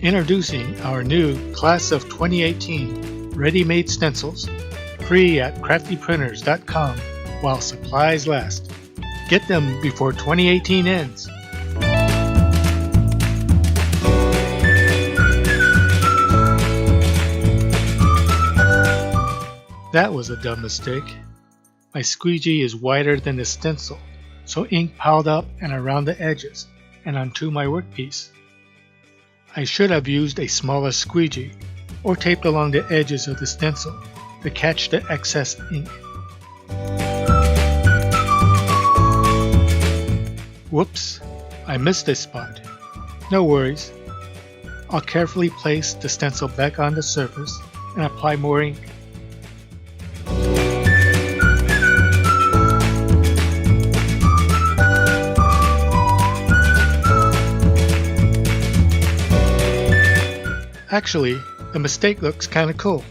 Introducing our new Class of 2018 ReadyMade Stencils, free at craftyprinters.com while supplies last. Get them before 2018 ends. That was a dumb mistake. My squeegee is wider than the stencil, so ink piled up and around the edges and onto my workpiece. I should have used a smaller squeegee or taped along the edges of the stencil to catch the excess ink. Whoops, I missed this spot. No worries. I'll carefully place the stencil back on the surface and apply more ink. Actually, the mistake looks kinda cool.